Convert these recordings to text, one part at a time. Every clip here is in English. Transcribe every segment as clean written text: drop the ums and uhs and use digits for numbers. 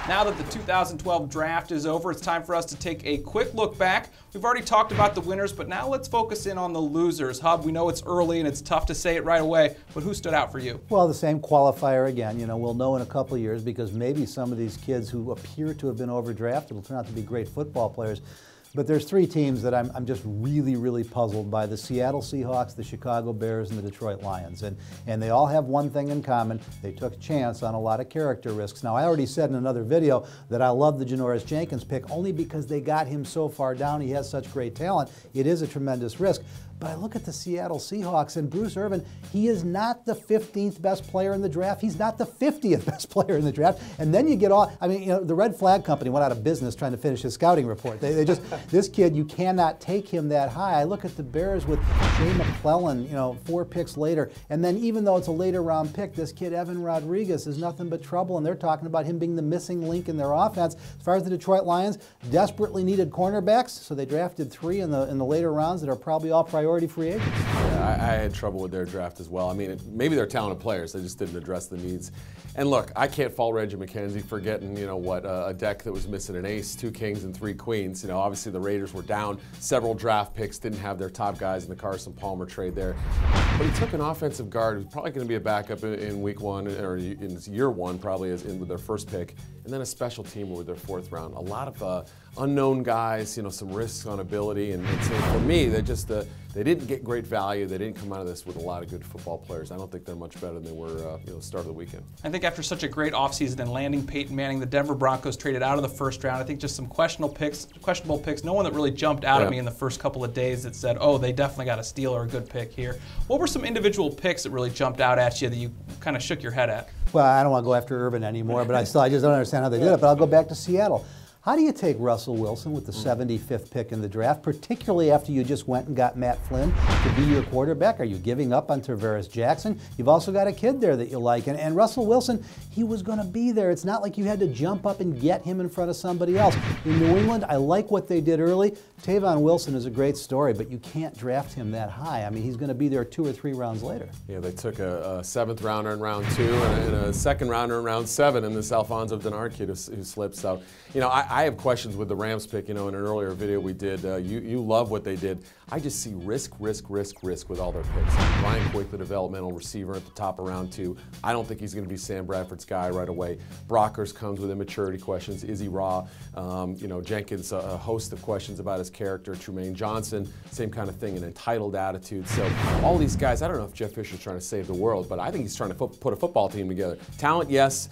Now that the 2012 draft is over, it's time for us to take a quick look back. We've already talked about the winners, but now let's focus in on the losers. Hub, we know it's early and it's tough to say it right away, but who stood out for you? Well, the same qualifier again. You know, we'll know in a couple of years because maybe some of these kids who appear to have been overdrafted will turn out to be great football players. But there's three teams that I'm just really puzzled by: the Seattle Seahawks, the Chicago Bears, and the Detroit Lions. And they all have one thing in common: they took a chance on a lot of character risks. Now, I already said in another video that I love the Janoris Jenkins pick only because they got him so far down. He has such great talent. It is a tremendous risk. But I look at the Seattle Seahawks and Bruce Irvin, he is not the 15th best player in the draft. He's not the 50th best player in the draft. And then you get all, I mean, you know, the Red Flag Company went out of business trying to finish his scouting report. They just, this kid, you cannot take him that high. I look at the Bears with Jay McClellan, you know, 4 picks later. And then even though it's a later round pick, this kid, Evan Rodriguez, is nothing but trouble. And they're talking about him being the missing link in their offense. As far as the Detroit Lions, desperately needed cornerbacks. So they drafted 3 in the later rounds that are probably all priority free agents. Yeah, I had trouble with their draft as well. I mean, maybe they're talented players. They just didn't address the needs. And look, I can't fault Reggie McKenzie for getting, you know, what, a deck that was missing an ace, 2 kings and 3 queens. You know, obviously the Raiders were down several draft picks, didn't have their top guys in the Carson Palmer trade there. But he took an offensive guard who's probably going to be a backup in week 1, or in year 1 probably, with their first pick, and then a special teamer with their 4th round. A lot of unknown guys, you know, some risks on ability, and so for me, they just they didn't get great value. They didn't come out of this with a lot of good football players. I don't think they're much better than they were, you know, start of the weekend. I think after such a great offseason and landing Peyton Manning, the Denver Broncos traded out of the first round. I think just some questionable picks. No one that really jumped out at me in the first couple of days that said, oh, they definitely got a steal or a good pick here. What were some individual picks that really jumped out at you that you kind of shook your head at? Well, I don't want to go after Urban anymore, but I just don't understand how they did it. But I'll go back to Seattle. How do you take Russell Wilson with the 75th pick in the draft, particularly after you just went and got Matt Flynn to be your quarterback? Are you giving up on Tarvaris Jackson? You've also got a kid there that you like. And Russell Wilson, he was going to be there. It's not like you had to jump up and get him in front of somebody else. In New England, I like what they did early. TAVON Wilson is a great story, but you can't draft him that high. I mean, he's going to be there 2 or 3 rounds later. Yeah, they took a 7th rounder in round 2 and a 2nd rounder in round 7, and this Alfonso Denard kid who slipped. So, you know, I have questions with the Rams pick. You know, in an earlier video we did, you love what they did. I just see risk with all their picks. Ryan Quick, the developmental receiver at the top of round 2. I don't think he's going to be Sam Bradford's guy right away. Brockers comes with immaturity questions. Is he raw? You know, Jenkins, a host of questions about his character. Trumaine Johnson, same kind of thing, an entitled attitude. So all these guys, I don't know if Jeff Fisher's trying to save the world, but I think he's trying to put a football team together. Talent, yes.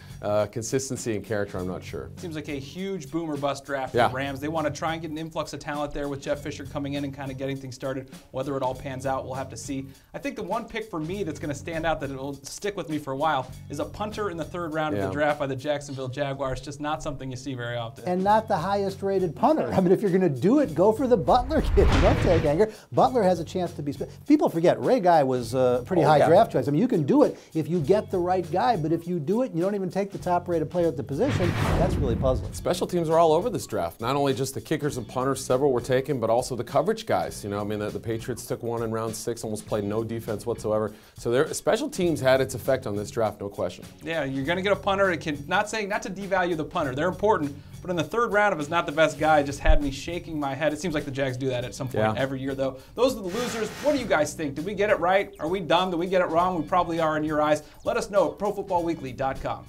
Consistency and character, I'm not sure. Seems like a huge boom or bust draft for the Rams. They want to try and get an influx of talent there with Jeff Fisher coming in and kind of getting things started. Whether it all pans out, we'll have to see. I think the one pick for me that's going to stand out, that it will stick with me for a while, is a punter in the 3rd round of the draft by the Jacksonville Jaguars. Just not something you see very often. And not the highest rated punter. I mean, if you're going to do it, go for the Butler kid. You don't take anger. Butler has a chance to be. People forget Ray Guy was a pretty high draft choice. I mean, you can do it if you get the right guy, but if you do it and you don't even take the top rated player at the position, that's really puzzling. Special teams are all over this draft. Not only just the kickers and punters, several were taken, but also the coverage guys. You know, I mean, the Patriots took one in round 6, almost played no defense whatsoever. So their special teams had its effect on this draft, no question. Yeah, you're going to get a punter. It can, not to devalue the punter. They're important, but in the 3rd round, if it's not the best guy, it just had me shaking my head. It seems like the Jags do that at some point every year, though. Those are the losers. What do you guys think? Did we get it right? Are we dumb? Did we get it wrong? We probably are in your eyes. Let us know at ProFootballWeekly.com.